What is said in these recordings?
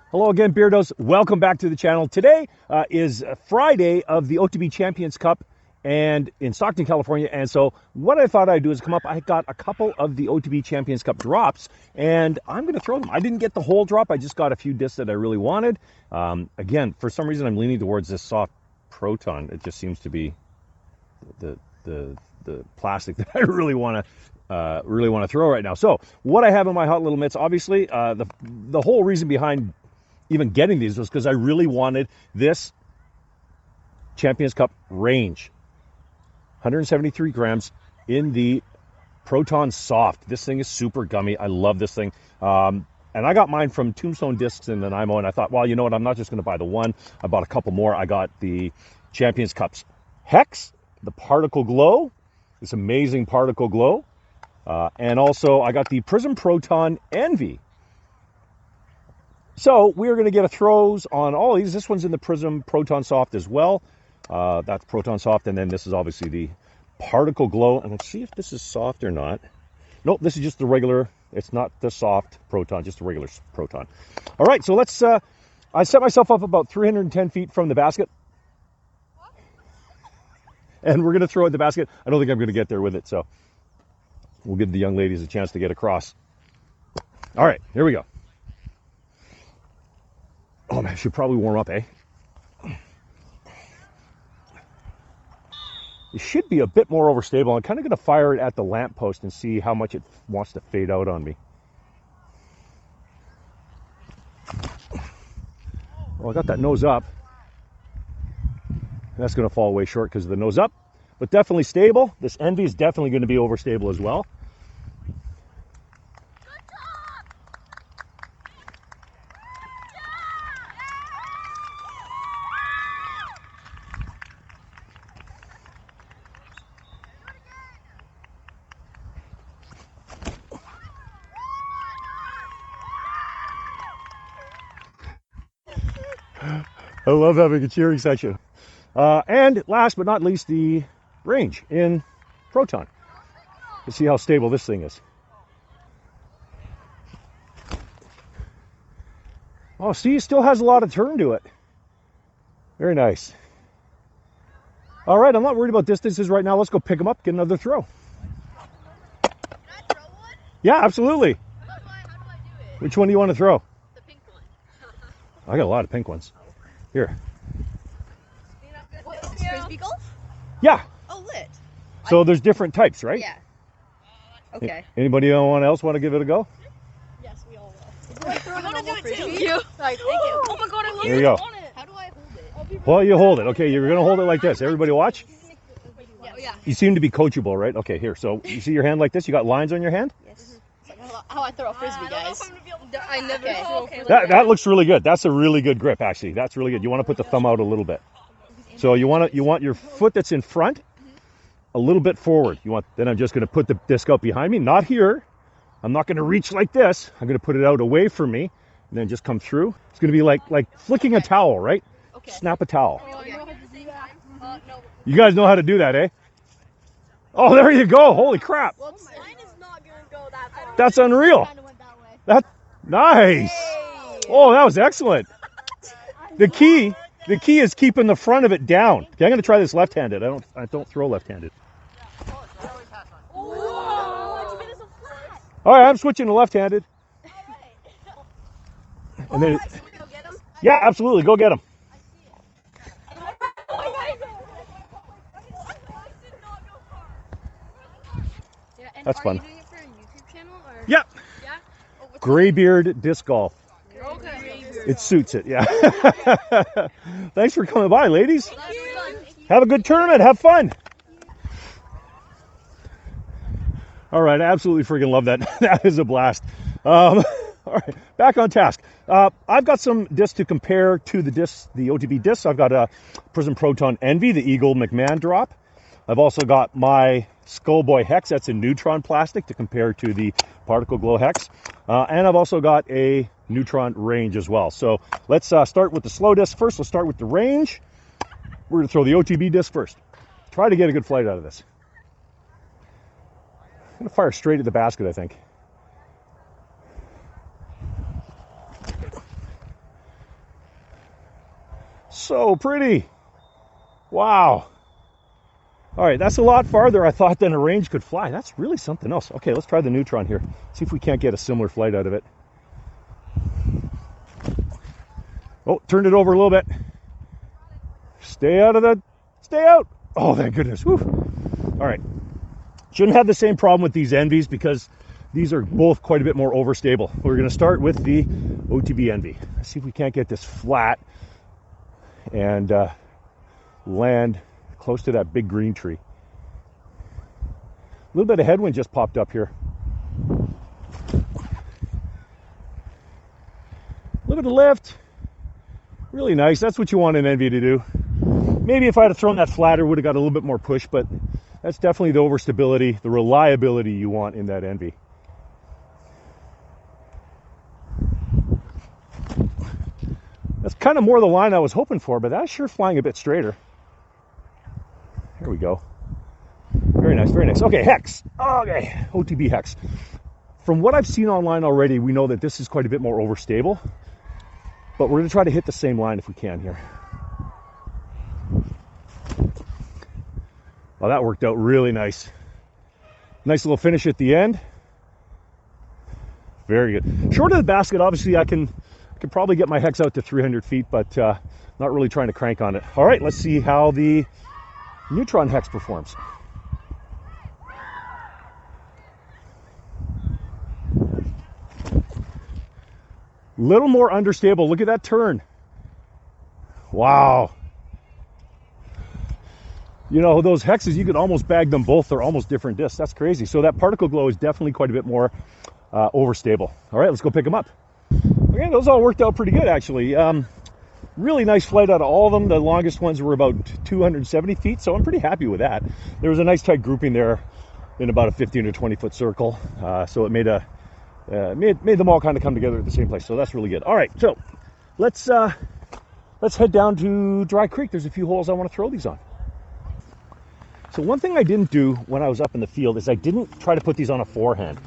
Hello again, Beardos. Welcome back to the channel. Today is Friday of the OTB Champions Cup and in Stockton, California. And so what I thought I'd do is come up. I got a couple of the OTB Champions Cup drops and I'm going to throw them. I didn't get the whole drop. I just got a few discs that I really wanted. Again, for some reason, I'm leaning towards this soft proton. It just seems to be the plastic that I really want to throw right now. So what I have in my hot little mitts, obviously, the whole reason behind even getting these was because I really wanted this Champions Cup range. 173 grams in the Proton Soft. This thing is super gummy. I love this thing. And I got mine from Tombstone Discs in Nanaimo, and I thought, well, you know what? I'm not just going to buy the one. I bought a couple more. I got the Champions Cups Hex, the Particle Glow, this amazing Particle Glow. And also I got the Prism Proton Envy. So we're going to get a throws on all these. This one's in the Prism Proton Soft as well. That's Proton Soft, and then this is obviously the Particle Glow. And let's see if this is soft or not. Nope, this is just the regular. It's not the soft Proton, just the regular Proton. All right, so let's. I set myself up about 310 feet from the basket, and we're going to throw it in the basket. I don't think I'm going to get there with it, so we'll give the young ladies a chance to get across. All right, here we go. Oh man, I should probably warm up, eh? It should be a bit more overstable. I'm kind of going to fire it at the lamppost and see how much it wants to fade out on me. Well, I got that nose up. That's going to fall way short because of the nose up, but definitely stable. This Envy is definitely going to be overstable as well. I love having a cheering section. And last but not least, the range in Proton. Let's see how stable this thing is. Oh, see, it still has a lot of turn to it. Very nice. All right, I'm not worried about distances right now. Let's go pick them up, get another throw. Can I throw one? Yeah, absolutely. How do I do it? Which one do you want to throw? The pink one. I got a lot of pink ones. Here. What, Frisbee golf? Yeah. Oh, lit. So there's different types, right? Yeah. Okay. Anybody else want to give it a go? Yes, we all will. I want to do it too. Thank you. Thank you. Oh my god, I love There you go. How do I hold it? Well, you hold it. Okay, you're going to hold it like this. Everybody watch. Yeah. You seem to be coachable, right? Okay, here. So you see your hand like this? You got lines on your hand? Yes. It's like how I throw a frisbee, guys. I never throw a frisbee. That looks really good. That's a really good grip, actually. That's really good. You want to put the thumb out a little bit. So you want your foot that's in front a little bit forward. Then I'm just going to put the disc out behind me, not here. I'm not going to reach like this. I'm going to put it out away from me and then just come through. It's going to be like flicking a towel, right? Okay. Snap a towel. Okay. No. You guys know how to do that, eh? Oh, there you go. Holy crap. Well, mine is not going to go that far. That's unreal. That's nice. Oh, that was excellent. The key is keeping the front of it down. Okay, I'm going to try this left-handed. I don't throw left-handed. All right, I'm switching to left-handed. And then, yeah, absolutely. Go get him. That's fun. Are you doing it for a YouTube channel? Or? Yeah. Yeah? Graybeard Disc Golf. Okay. It suits it, yeah. Thanks for coming by, ladies. Have a good tournament. Have fun. All right, I absolutely freaking love that. That is a blast. All right, back on task. I've got some discs to compare to the OTB discs. I've got a Prism Proton Envy, the Eagle McMahon drop. I've also got my Skullboy Hex. That's a neutron plastic to compare to the Particle Glow Hex. And I've also got a neutron range as well. So let's start with the slow disc first. Let's start with the range. We're going to throw the OTB disc first. Try to get a good flight out of this. I'm going to fire straight at the basket, I think. So pretty. Wow. All right, that's a lot farther I thought than a range could fly. That's really something else. Okay, let's try the Neutron here. See if we can't get a similar flight out of it. Oh, turned it over a little bit. Stay out. Oh, thank goodness. Whew. All right. Shouldn't have the same problem with these Envies because these are both quite a bit more overstable. We're going to start with the OTB Envy. Let's see if we can't get this flat and land close to that big green tree. A little bit of headwind just popped up here. A little bit of lift. Really nice. That's what you want an Envy to do. Maybe if I had thrown that flatter, would have got a little bit more push, but that's definitely the overstability, the reliability you want in that Envy. That's kind of more the line I was hoping for, but that's sure flying a bit straighter. Here we go. Very nice, very nice. Okay, Hex. Okay, OTB Hex. From what I've seen online already, we know that this is quite a bit more overstable, but we're going to try to hit the same line if we can here. Well, that worked out really nice. Nice little finish at the end. Very good. Short of the basket, obviously I can probably get my Hex out to 300 feet, but not really trying to crank on it. All right, let's see how the Neutron Hex performs. Little more understable. Look at that turn. Wow. You know, those Hexes, you could almost bag them both. They're almost different discs. That's crazy. So that particle glow is definitely quite a bit more overstable. All right, let's go pick them up. Okay, those all worked out pretty good, actually. Really nice flight out of all of them. The longest ones were about 270 feet, so I'm pretty happy with that. There was a nice tight grouping there in about a 15 to 20 foot circle. So it made them all kind of come together at the same place. So that's really good. All right, so let's head down to Dry Creek. There's a few holes I want to throw these on. So one thing I didn't do when I was up in the field is I didn't try to put these on a forehand.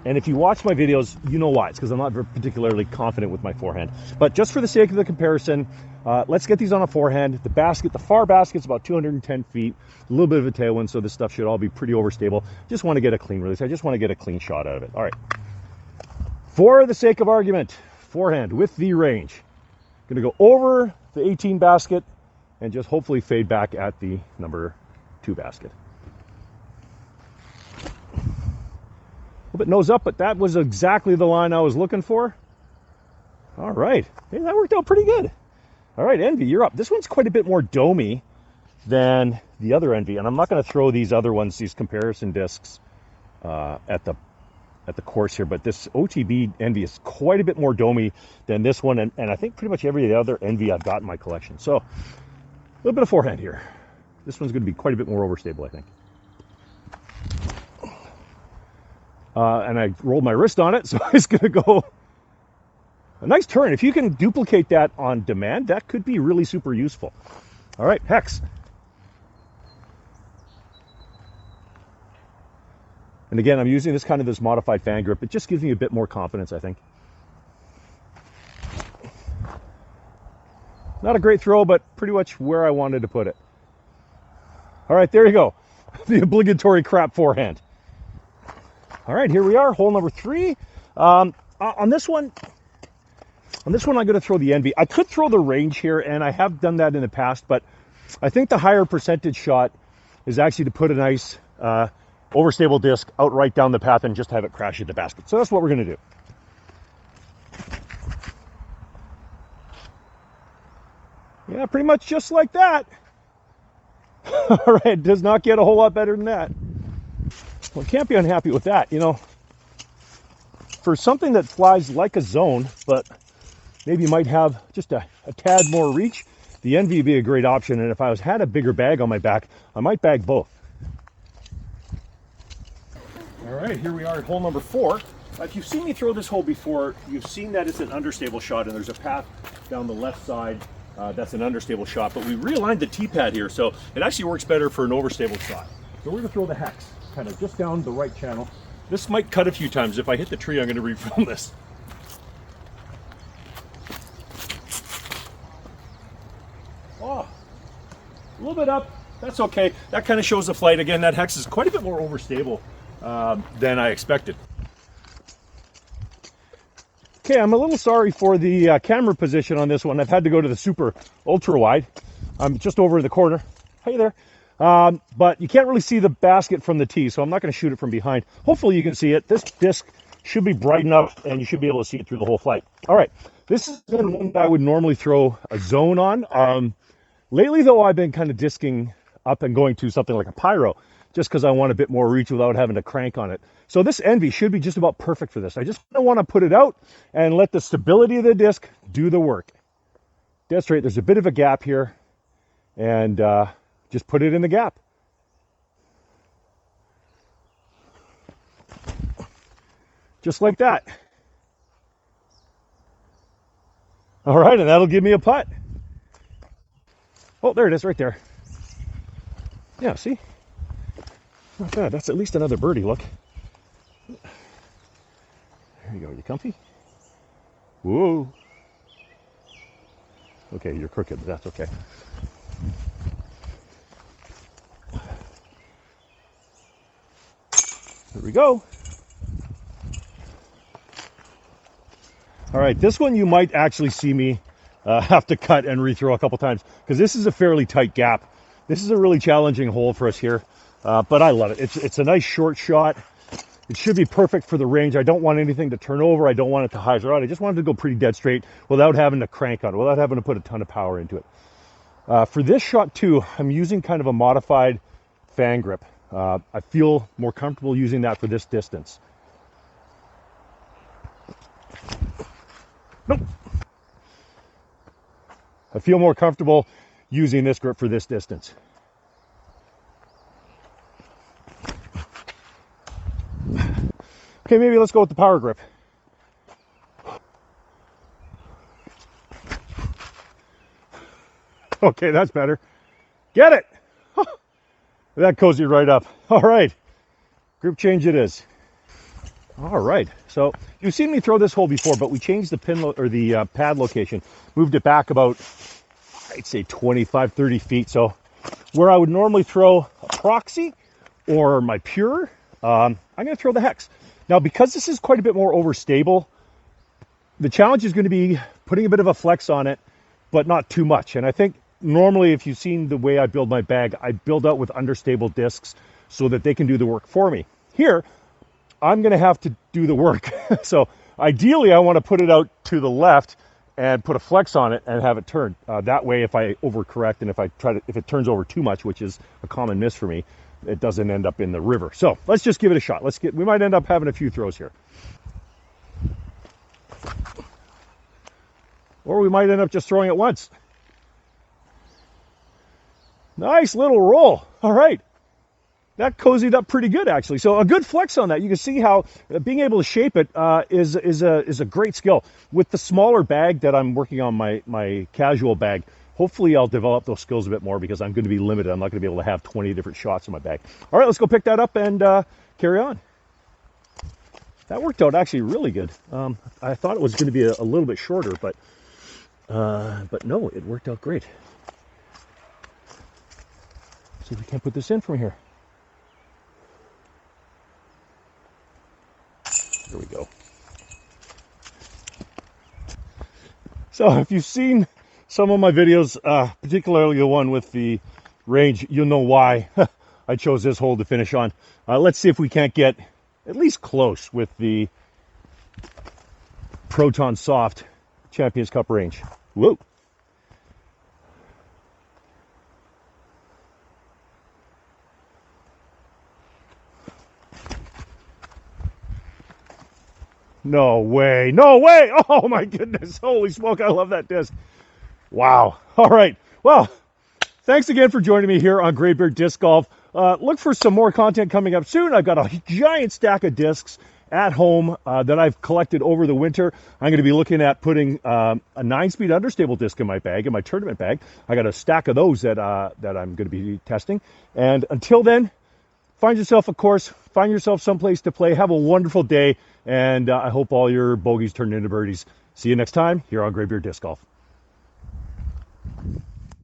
And if you watch my videos, you know why. It's because I'm not particularly confident with my forehand. But just for the sake of the comparison, let's get these on a forehand. The far basket's about 210 feet, a little bit of a tailwind, so this stuff should all be pretty overstable. Just want to get a clean release. I just want to get a clean shot out of it. All right. For the sake of argument, forehand with the range. Going to go over the 18 basket and just hopefully fade back at the number 2 basket. A little bit nose up, but that was exactly the line I was looking for. All right. Hey, that worked out pretty good. All right, Envy, you're up. This one's quite a bit more domey than the other Envy, and I'm not going to throw these other ones, these comparison discs, at the course here, but this OTB Envy is quite a bit more domey than this one, and I think pretty much every other Envy I've got in my collection. So a little bit of forehand here. This one's going to be quite a bit more overstable, I think. And I rolled my wrist on it, so it's going to go a nice turn. If you can duplicate that on demand, that could be really super useful. All right, Hex. And again, I'm using this modified fan grip. It just gives me a bit more confidence, I think. Not a great throw, but pretty much where I wanted to put it. All right, there you go. The obligatory crap forehand. All right, here we are, hole number 3. On this one, I'm going to throw the Envy. I could throw the range here, and I have done that in the past, but I think the higher percentage shot is actually to put a nice overstable disc out right down the path and just have it crash into the basket. So that's what we're going to do. Yeah, pretty much just like that. All right, does not get a whole lot better than that. Well, can't be unhappy with that, you know. For something that flies like a zone, but maybe might have just a tad more reach, the Envy would be a great option. And if I had a bigger bag on my back, I might bag both. All right, here we are at hole number 4. If you've seen me throw this hole before, you've seen that it's an understable shot, and there's a path down the left side that's an understable shot. But we realigned the T-pad here, so it actually works better for an overstable shot. So we're going to throw the Hex kind of just down the right channel. This might cut a few times. If I hit the tree, I'm going to refilm this. A little bit up, that's okay. That kind of shows the flight. Again, that hex is quite a bit more overstable than I expected. Okay, I'm a little sorry for the camera position on this one. I've had to go to the super ultra wide. I'm just over in the corner. Hey there. But you can't really see the basket from the tee, so I'm not going to shoot it from behind. Hopefully you can see it. This disc should be bright enough, and you should be able to see it through the whole flight. All right, this is one that I would normally throw a zone on. Lately, though, I've been kind of disking up and going to something like a pyro, just because I want a bit more reach without having to crank on it. So this Envy should be just about perfect for this. I just want to put it out and let the stability of the disc do the work. Dead straight, there's a bit of a gap here, and just put it in the gap. Just like that. All right, and that'll give me a putt. Oh, there it is right there. Yeah, see? Not bad. That's at least another birdie, look. There you go. You comfy? Whoa. Okay, you're crooked, but that's okay. There we go. All right, this one you might actually see me have to cut and rethrow a couple times because this is a fairly tight gap. This is a really challenging hole for us here, but I love it. It's a nice short shot. It should be perfect for the range. I don't want anything to turn over. I don't want it to hyzer out. I just want it to go pretty dead straight without having to crank on it, without having to put a ton of power into it. For this shot too, I'm using kind of a modified fan grip. I feel more comfortable using that for this distance. Nope. I feel more comfortable using this grip for this distance. Okay, maybe let's go with the power grip. Okay, that's better. Get it! That cozied right up. All right, grip change it is. All right, so you've seen me throw this hole before, but we changed the pin or the pad location, moved it back about, I'd say 25, 30 feet. So where I would normally throw a proxy or my pure, I'm going to throw the hex. Now, because this is quite a bit more overstable, the challenge is going to be putting a bit of a flex on it, but not too much. And I think normally, if you've seen the way I build my bag, I build out with understable discs so that they can do the work for me. Here, I'm going to have to do the work. So ideally, I want to put it out to the left and put a flex on it and have it turn. That way, if I overcorrect and if it turns over too much, which is a common miss for me, it doesn't end up in the river. So let's just give it a shot. We might end up having a few throws here. Or we might end up just throwing it once. Nice little roll. All right. That cozied up pretty good, actually. So a good flex on that. You can see how being able to shape it is a great skill. With the smaller bag that I'm working on, my casual bag, hopefully I'll develop those skills a bit more because I'm going to be limited. I'm not going to be able to have 20 different shots in my bag. All right, let's go pick that up and carry on. That worked out actually really good. I thought it was going to be a little bit shorter, but no, it worked out great. See if we can't put this in from here. There we go. So if you've seen some of my videos, particularly the one with the range, you'll know why I chose this hole to finish on. Let's see if we can't get at least close with the Proton Soft Champions Cup range. Whoa. No way, no way. Oh my goodness, holy smoke, I love that disc. Wow. All right, well, thanks again for joining me here on Greybeard Disc Golf. Look for some more content coming up soon. I've got a giant stack of discs at home that I've collected over the winter. I'm going to be looking at putting a 9-speed understable disc in my bag, in my tournament bag. I got a stack of those that I'm going to be testing. And until then, find yourself a course, find yourself someplace to play. Have a wonderful day, and I hope all your bogeys turn into birdies. See you next time here on Greybeard Disc Golf.